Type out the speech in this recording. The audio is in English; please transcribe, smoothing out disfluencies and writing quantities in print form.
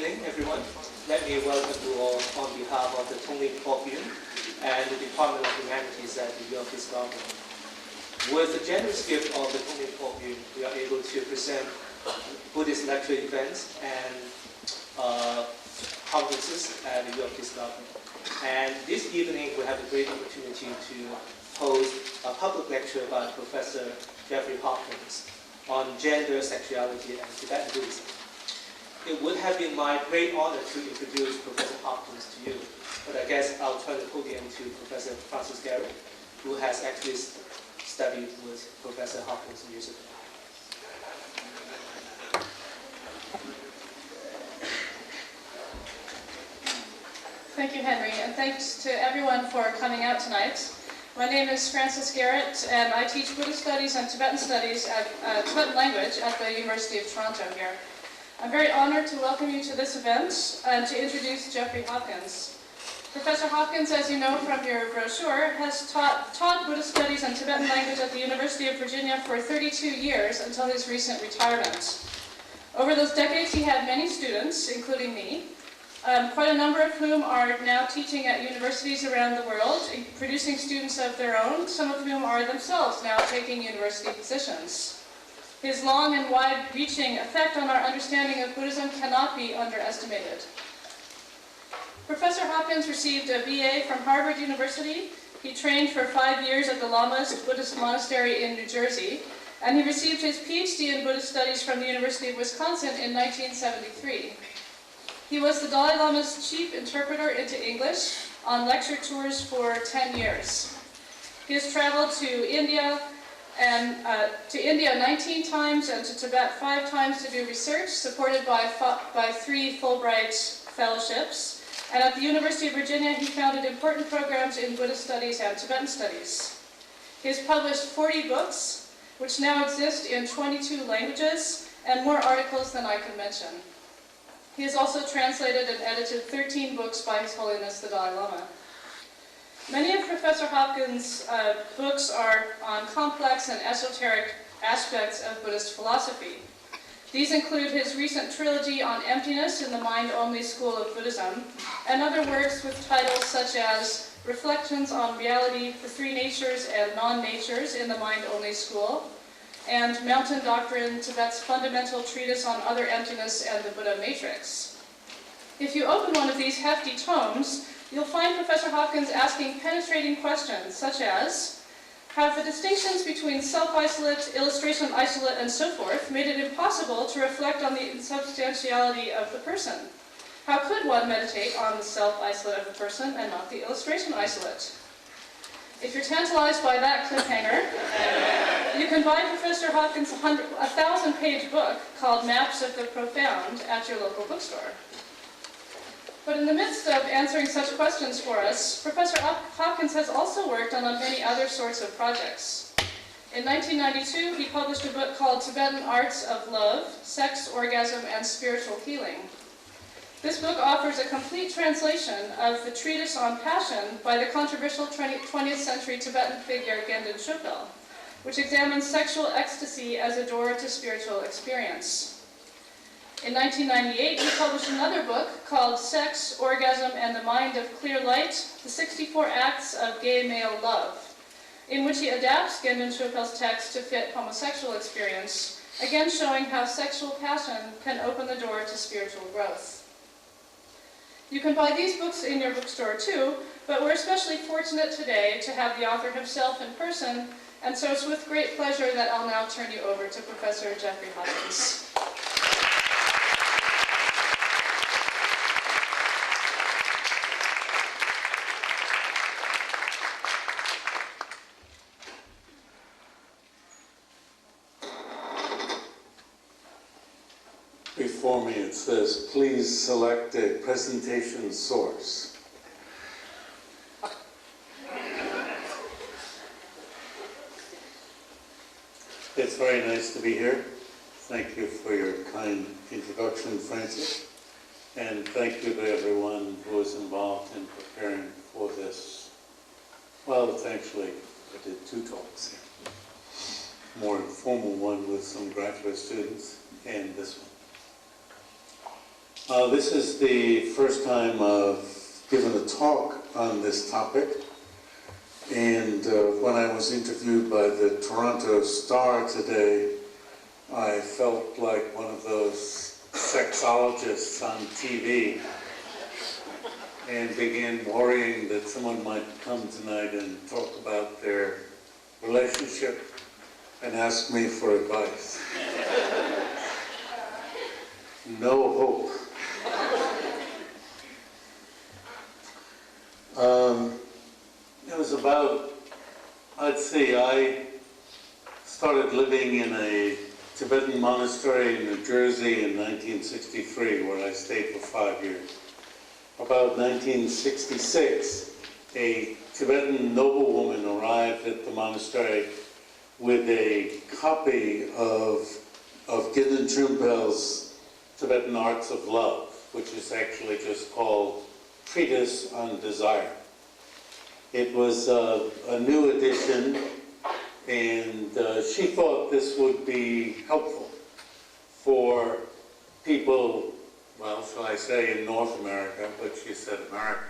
evening, everyone. Let me welcome you all on behalf of the Tung Lin Kok Yuen and the Department of Humanities at the New York Government. With the generous gift of the Tung Lin Kok Yuen, we are able to present Buddhist lecture events and conferences at the New York Government. And this evening, we have a great opportunity to host a public lecture by Professor Jeffrey Hopkins on gender, sexuality, and Tibetan Buddhism. It would have been my great honor to introduce Professor Hopkins to you, but I guess I'll turn the podium to Professor Francis Garrett, who has actually studied with Professor Hopkins years ago. Thank you, Henry, and thanks to everyone for coming out tonight. My name is Francis Garrett, and I teach Buddhist studies and Tibetan studies at Tibetan language at the University of Toronto here. I'm very honored to welcome you to this event and to introduce Jeffrey Hopkins. Professor Hopkins, as you know from your brochure, has taught Buddhist studies and Tibetan language at the University of Virginia for 32 years until his recent retirement. Over those decades, he had many students, including me, quite a number of whom are now teaching at universities around the world, producing students of their own, some of whom are themselves now taking university positions. His long and wide-reaching effect on our understanding of Buddhism cannot be underestimated. Professor Hopkins received a BA from Harvard University. He trained for 5 years at the Lamas Buddhist Monastery in New Jersey, and he received his PhD in Buddhist Studies from the University of Wisconsin in 1973. He was the Dalai Lama's chief interpreter into English on lecture tours for 10 years. He has traveled to India 19 times and to Tibet 5 times to do research, supported by 3 Fulbright fellowships. And at the University of Virginia, he founded important programs in Buddhist studies and Tibetan studies. He has published 40 books, which now exist in 22 languages, and more articles than I can mention. He has also translated and edited 13 books by His Holiness the Dalai Lama. Many of Professor Hopkins' books are on complex and esoteric aspects of Buddhist philosophy. These include his recent trilogy on emptiness in the Mind-Only School of Buddhism, and other works with titles such as Reflections on Reality, the Three Natures and Non-Natures in the Mind-Only School, and Mountain Doctrine, Tibet's fundamental treatise on other emptiness and the Buddha Matrix. If you open one of these hefty tomes, you'll find Professor Hopkins asking penetrating questions such as, have the distinctions between self-isolate, illustration isolate, and so forth made it impossible to reflect on the insubstantiality of the person? How could one meditate on the self-isolate of the person and not the illustration isolate? If you're tantalized by that cliffhanger, you can buy Professor Hopkins' 1,000-page book called Maps of the Profound at your local bookstore. But in the midst of answering such questions for us, Professor Hopkins has also worked on many other sorts of projects. In 1992, he published a book called Tibetan Arts of Love, Sex, Orgasm, and Spiritual Healing. This book offers a complete translation of the treatise on passion by the controversial 20th century Tibetan figure Gendon Chögyal, which examines sexual ecstasy as a door to spiritual experience. In 1998, he published another book called Sex, Orgasm, and the Mind of Clear Light, the 64 Acts of Gay Male Love, in which he adapts Gendon Chögyal's text to fit homosexual experience, again showing how sexual passion can open the door to spiritual growth. You can buy these books in your bookstore too, but we're especially fortunate today to have the author himself in person, and so it's with great pleasure that I'll now turn you over to Professor Jeffrey Hopkins. Before me it says, please select a presentation source. It's very nice to be here. Thank you for your kind introduction, Francis. And thank you to everyone who was involved in preparing for this. Well, it's actually, I did 2 talks here. More informal one with some graduate students and this one. This is the first time I've given a talk on this topic. And when I was interviewed by the Toronto Star today, I felt like one of those sexologists on TV and began worrying that someone might come tonight and talk about their relationship and ask me for advice. No hope. It was about, I'd say, I started living in a Tibetan monastery in New Jersey in 1963, where I stayed for 5 years. About 1966, a Tibetan noblewoman arrived at the monastery with a copy of Gidon Trumpel's Tibetan Arts of Love, which is actually just called Treatise on Desire. It was a new edition, and she thought this would be helpful for people, well, shall I say in North America, but she said America,